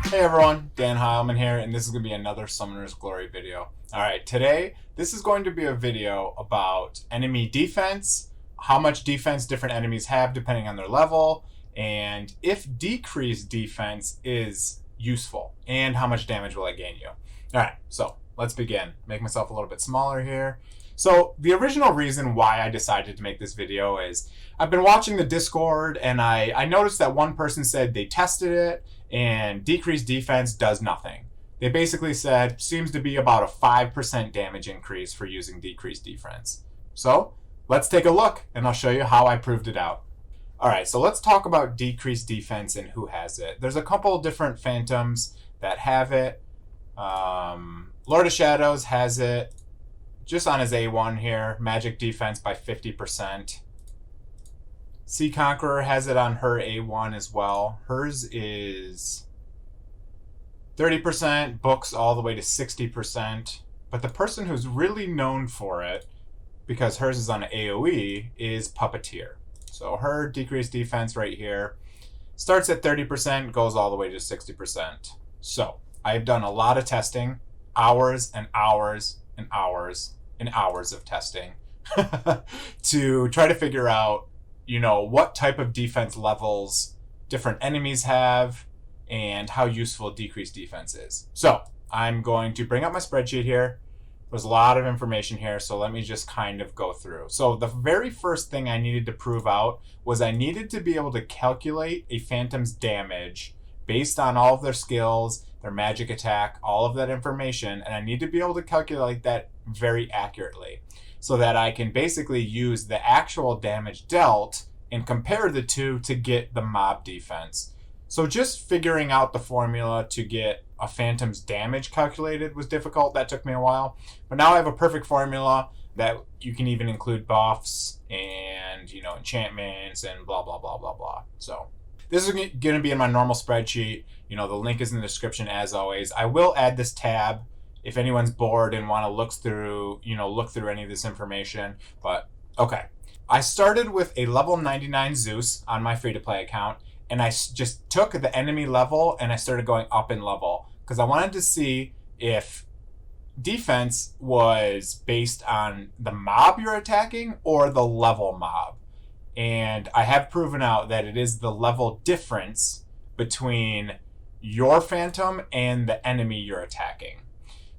Hey everyone, Dan Heilman here, and this is going to be another Summoner's Glory video. Alright, today, this is going to be a video about enemy defense, how much defense different enemies have depending on their level, and if decreased defense is useful, and how much damage will it gain you. Alright, so let's begin. Make myself a little bit smaller here. So the original reason why I decided to make this video is I've been watching the Discord and I noticed that one person said they tested it and decreased defense does nothing. They basically said seems to be about a 5% damage increase for using decreased defense. So let's take a look and I'll show you how I proved it out. Alright, so let's talk about decreased defense and who has it. There's a couple different phantoms that have it. Lord of Shadows has it just on his A1 here, magic defense by 50%. Sea Conqueror has it on her A1 as well. Hers is 30%, books all the way to 60%. But the person who's really known for it, because hers is on AoE, is Puppeteer. So her decreased defense right here starts at 30%, goes all the way to 60%. So I've done a lot of testing, hours and hours and hours and hours of testing to try to figure out, you know, what type of defense levels different enemies have and how useful decreased defense is. So I'm going to bring up my spreadsheet here. There's a lot of information here, so let me just kind of go through. So the very first thing I needed to prove out was I needed to be able to calculate a phantom's damage based on all of their skills, their magic attack, all of that information, and I need to be able to calculate that very accurately so that I can basically use the actual damage dealt and compare the two to get the mob defense. So just figuring out the formula to get a phantom's damage calculated was difficult. That took me a while. But now I have a perfect formula that you can even include buffs and, you know, enchantments and blah, blah, blah, blah, blah. So this is going to be in my normal spreadsheet. You know, the link is in the description as always. I will add this tab if anyone's bored and want to look through any of this information. But okay, I started with a level 99 Zeus on my free-to-play account, and I just took the enemy level and I started going up in level because I wanted to see if defense was based on the mob you're attacking or the level mob. And I have proven out that it is the level difference between your phantom and the enemy you're attacking.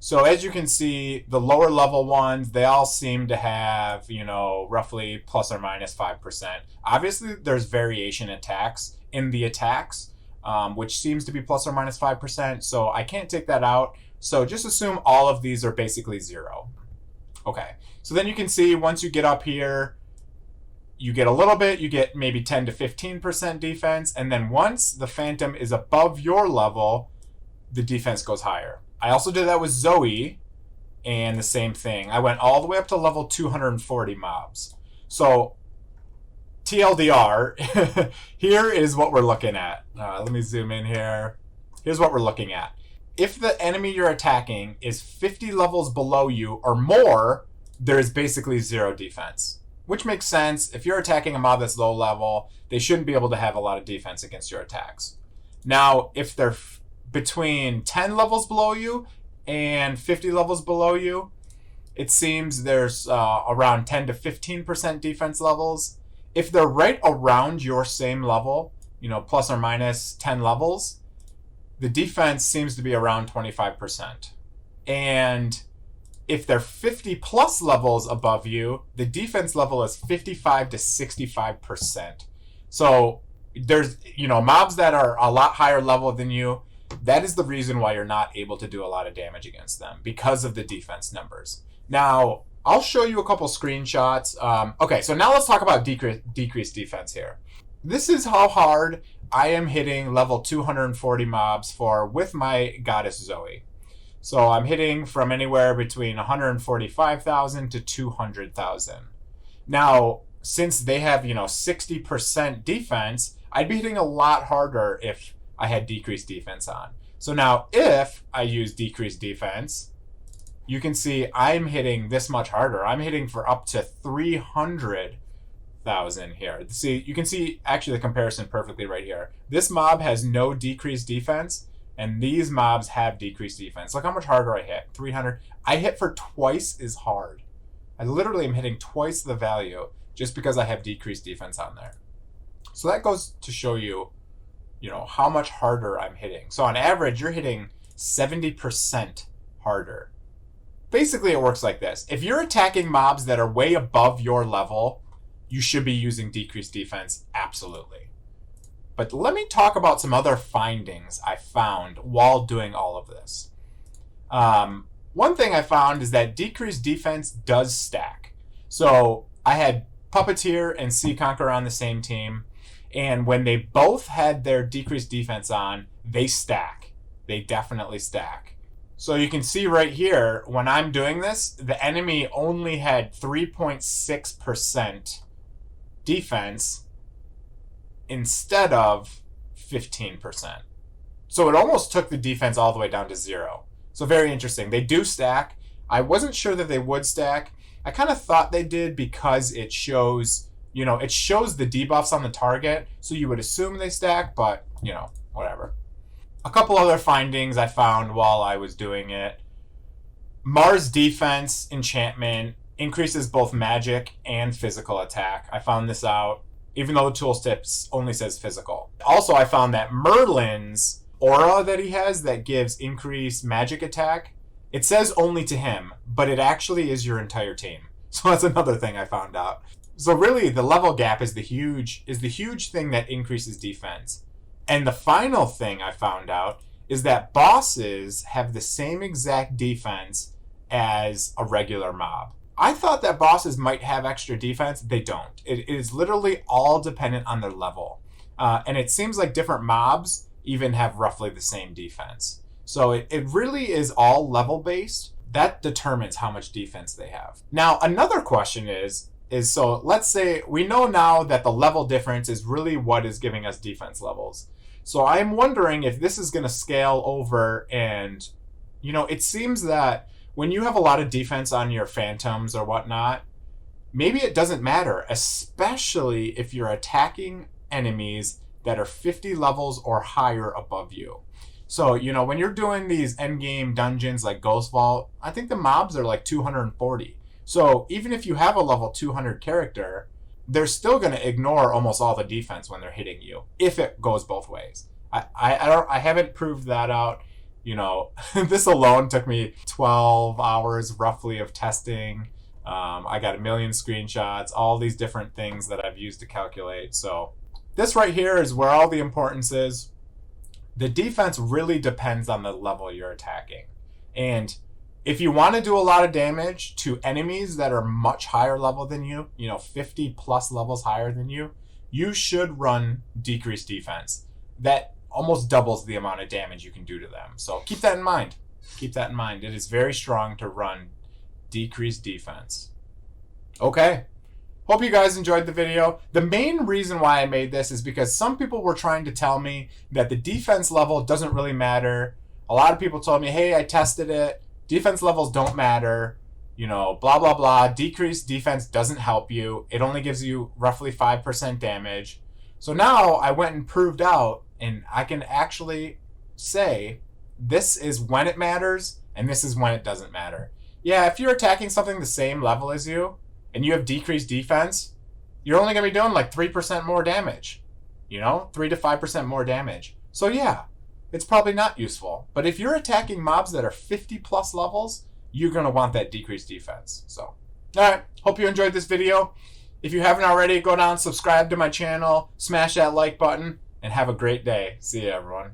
So as you can see, the lower level ones, they all seem to have, you know, roughly plus or minus 5%. Obviously, there's variation attacks in the attacks, which seems to be plus or minus 5%. So I can't take that out. So just assume all of these are basically 0. Okay, so then you can see once you get up here, you get a little bit, you get maybe 10 to 15% defense. And then once the phantom is above your level, the defense goes higher. I also did that with Zoe, and the same thing. I went all the way up to level 240 mobs. So TLDR, here is what we're looking at. Let me zoom in here. Here's what we're looking at. If the enemy you're attacking is 50 levels below you or more, there is basically 0 defense. Which makes sense. If you're attacking a mob that's low level, they shouldn't be able to have a lot of defense against your attacks. Now, if they're between 10 levels below you and 50 levels below you, it seems there's around 10 to 15% defense levels. If they're right around your same level, you know, plus or minus 10 levels, the defense seems to be around 25%. And if they're 50 plus levels above you, the defense level is 55 to 65%. So there's, you know, mobs that are a lot higher level than you, that is the reason why you're not able to do a lot of damage against them, because of the defense numbers. Now, I'll show you a couple screenshots. Okay, so now let's talk about decreased defense here. This is how hard I am hitting level 240 mobs with my goddess Zoe. So I'm hitting from anywhere between 145,000 to 200,000. Now, since they have, you know, 60% defense, I'd be hitting a lot harder if I had decreased defense on. So now if I use decreased defense, you can see I'm hitting this much harder. I'm hitting for up to 300,000 1,000 here. See, you can see actually the comparison perfectly right here. This mob has no decreased defense, and these mobs have decreased defense. Look how much harder I hit. 300. I hit for twice as hard. I literally am hitting twice the value just because I have decreased defense on there. So that goes to show you, how much harder I'm hitting. So on average, you're hitting 70% harder. Basically, it works like this. If you're attacking mobs that are way above your level, you should be using decreased defense, absolutely. But let me talk about some other findings I found while doing all of this. One thing I found is that decreased defense does stack. So I had Puppeteer and Sea Conqueror on the same team, and when they both had their decreased defense on, they stack. They definitely stack. So you can see right here, when I'm doing this, the enemy only had 3.6% defense instead of 15%. So it almost took the defense all the way down to 0. So very interesting. They do stack. I wasn't sure that they would stack. I kind of thought they did because it shows, it shows the debuffs on the target. So you would assume they stack, but, whatever. A couple other findings I found while I was doing it. Mars defense enchantment increases both magic and physical attack. I found this out, even though the tooltips only says physical. Also, I found that Merlin's aura that he has that gives increased magic attack, it says only to him, but it actually is your entire team. So that's another thing I found out. So really, the level gap is the huge thing that increases defense. And the final thing I found out is that bosses have the same exact defense as a regular mob. I thought that bosses might have extra defense. They don't. It is literally all dependent on their level. And it seems like different mobs even have roughly the same defense. So it really is all level based. That determines how much defense they have. Now, another question is so let's say we know now that the level difference is really what is giving us defense levels. So I'm wondering if this is going to scale over and, it seems that when you have a lot of defense on your phantoms or whatnot, maybe it doesn't matter, especially if you're attacking enemies that are 50 levels or higher above you. So, when you're doing these endgame dungeons like Ghost Vault, I think the mobs are like 240. So even if you have a level 200 character, they're still going to ignore almost all the defense when they're hitting you, if it goes both ways. I haven't proved that out. This alone took me 12 hours roughly of testing. I got a million screenshots, all these different things that I've used to calculate. So this right here is where all the importance is. The defense really depends on the level you're attacking. And if you want to do a lot of damage to enemies that are much higher level than you, 50 plus levels higher than you, you should run decreased defense. That almost doubles the amount of damage you can do to them. So keep that in mind. Keep that in mind. It is very strong to run decreased defense. Okay. Hope you guys enjoyed the video. The main reason why I made this is because some people were trying to tell me that the defense level doesn't really matter. A lot of people told me, hey, I tested it. Defense levels don't matter. Blah, blah, blah. Decreased defense doesn't help you. It only gives you roughly 5% damage. So now I went and proved out, and I can actually say this is when it matters, and this is when it doesn't matter. Yeah, if you're attacking something the same level as you, and you have decreased defense, you're only going to be doing like 3% more damage. 3 to 5% more damage. So yeah, it's probably not useful. But if you're attacking mobs that are 50 plus levels, you're going to want that decreased defense. So, alright, hope you enjoyed this video. If you haven't already, go down, subscribe to my channel, smash that like button, and have a great day. See ya, everyone.